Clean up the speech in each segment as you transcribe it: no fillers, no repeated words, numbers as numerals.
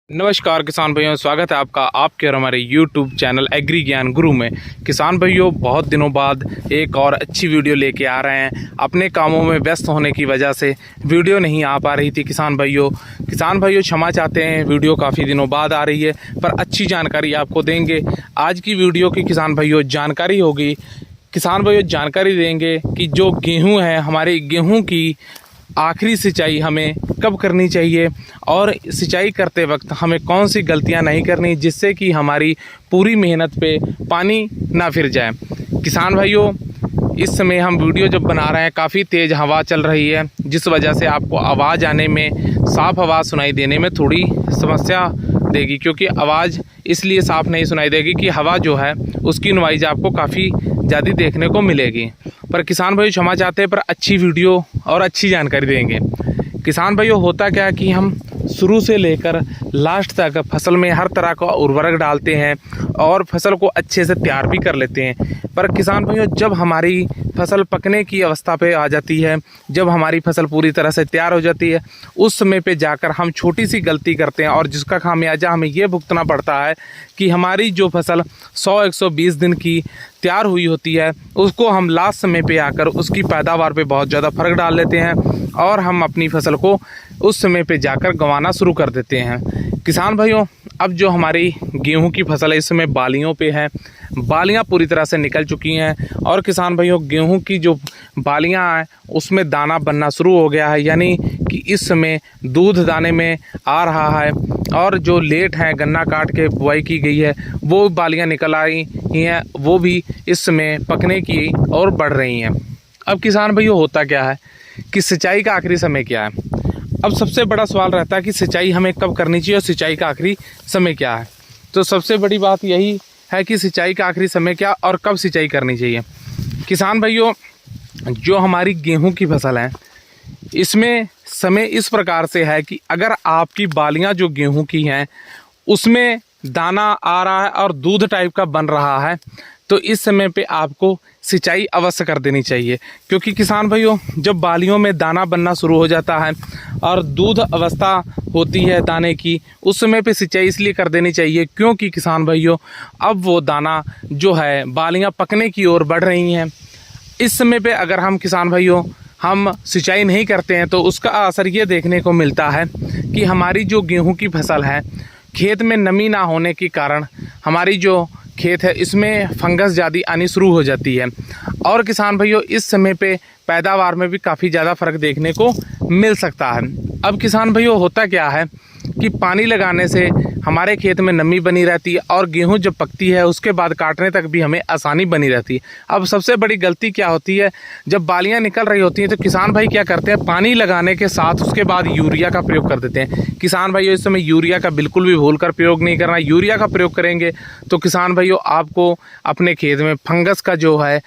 नमस्कार किसान भाइयों, स्वागत है आपका आपके और हमारे YouTube चैनल एग्री ज्ञान गुरु में। किसान भाइयों, बहुत दिनों बाद एक और अच्छी वीडियो लेके आ रहे हैं। अपने कामों में व्यस्त होने की वजह से वीडियो नहीं आ पा रही थी। किसान भाइयों क्षमा चाहते हैं, वीडियो काफ़ी दिनों बाद आ रही है, पर अच्छी जानकारी आपको देंगे। आज की वीडियो की किसान भाइयों जानकारी होगी, किसान भाइयों जानकारी देंगे कि जो गेहूँ है, हमारे गेहूँ की आखिरी सिंचाई हमें कब करनी चाहिए और सिंचाई करते वक्त हमें कौन सी गलतियां नहीं करनी, जिससे कि हमारी पूरी मेहनत पे पानी ना फिर जाए। किसान भाइयों, इस समय हम वीडियो जब बना रहे हैं, काफ़ी तेज़ हवा चल रही है, जिस वजह से आपको आवाज़ आने में, साफ़ आवाज़ सुनाई देने में थोड़ी समस्या देगी, क्योंकि आवाज़ इसलिए साफ़ नहीं सुनाई देगी कि हवा जो है उसकी नॉइज़ आपको काफ़ी ज़्यादा देखने को मिलेगी। पर किसान भाई क्षमा चाहते हैं, पर अच्छी वीडियो और अच्छी जानकारी देंगे। किसान भाइयों, होता क्या है कि हम शुरू से लेकर लास्ट तक फसल में हर तरह का उर्वरक डालते हैं और फसल को अच्छे से तैयार भी कर लेते हैं। पर किसान भाइयों, जब हमारी फसल पकने की अवस्था पे आ जाती है, जब हमारी फसल पूरी तरह से तैयार हो जाती है, उस समय पे जाकर हम छोटी सी गलती करते हैं और जिसका खामियाजा हमें ये भुगतना पड़ता है कि हमारी जो फसल 100-120 दिन की तैयार हुई होती है, उसको हम लास्ट समय पे आकर उसकी पैदावार पे बहुत ज़्यादा फ़र्क डाल लेते हैं और हम अपनी फसल को उस समय पे जाकर गंवाना शुरू कर देते हैं। किसान भाइयों, अब जो हमारी गेहूं की फसल है, इस समय बालियों पे है, बालियां पूरी तरह से निकल चुकी हैं और किसान भाइयों, गेहूं की जो बालियां हैं उसमें दाना बनना शुरू हो गया है, यानी कि इस समय दूध दाने में आ रहा है और जो लेट है गन्ना काट के बुआई की गई है, वो बालियां निकल आई हैं, वो भी इस समय पकने की और बढ़ रही हैं। अब किसान भाइयों, होता क्या है कि सिंचाई का आखिरी समय क्या है। अब सबसे बड़ा सवाल रहता है कि सिंचाई हमें कब करनी चाहिए और सिंचाई का आखिरी समय क्या है। तो सबसे बड़ी बात यही है कि सिंचाई का आखिरी समय क्या और कब सिंचाई करनी चाहिए। किसान भाइयों, जो हमारी गेहूं की फसल है, इसमें समय इस प्रकार से है कि अगर आपकी बालियां जो गेहूं की हैं उसमें दाना आ रहा है और दूध टाइप का बन रहा है, तो इस समय पे आपको सिंचाई अवश्य कर देनी चाहिए। क्योंकि किसान भाइयों, जब बालियों में दाना बनना शुरू हो जाता है और दूध अवस्था होती है दाने की, उस समय पे सिंचाई इसलिए कर देनी चाहिए क्योंकि किसान भाइयों, अब वो दाना जो है, बालियां पकने की ओर बढ़ रही हैं। इस समय पे अगर हम किसान भाइयों हम सिंचाई नहीं करते हैं, तो उसका असर ये देखने को मिलता है कि हमारी जो गेहूँ की फसल है, खेत में नमी ना होने के कारण हमारी जो खेत है इसमें फंगस ज़्यादा आनी शुरू हो जाती है और किसान भाइयों, इस समय पे पैदावार में भी काफ़ी ज़्यादा फ़र्क देखने को मिल सकता है। अब किसान भाइयों, होता क्या है कि पानी लगाने से हमारे खेत में नमी बनी रहती है और गेहूं जब पकती है उसके बाद काटने तक भी हमें आसानी बनी रहती है। अब सबसे बड़ी गलती क्या होती है, जब बालियां निकल रही होती हैं तो किसान भाई क्या करते हैं, पानी लगाने के साथ उसके बाद यूरिया का प्रयोग कर देते हैं। किसान भाइयों, इस समय यूरिया का बिल्कुल भी भूल कर प्रयोग नहीं करना। यूरिया का प्रयोग करेंगे तो किसान भाइयों, आपको अपने खेत में फंगस का जो है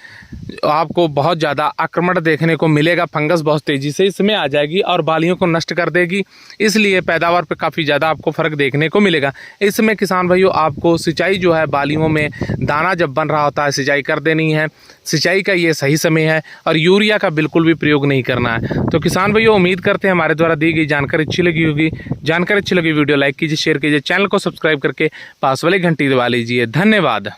आपको बहुत ज़्यादा आक्रमण देखने को मिलेगा। फंगस बहुत तेज़ी से इसमें आ जाएगी और बालियों को नष्ट कर देगी, इसलिए पैदावार पर काफ़ी ज़्यादा आपको फ़र्क देखने को मिलेगा। इसमें किसान भाइयों, आपको सिंचाई जो है, बालियों में दाना जब बन रहा होता है सिंचाई कर देनी है। सिंचाई का ये सही समय है और यूरिया का बिल्कुल भी प्रयोग नहीं करना है। तो किसान भाइयों, उम्मीद करते हैं हमारे द्वारा दी गई जानकारी अच्छी लगी होगी। जानकारी अच्छी लगी, वीडियो लाइक कीजिए, शेयर कीजिए, चैनल को सब्सक्राइब करके पास वाली घंटी दबा लीजिए। धन्यवाद।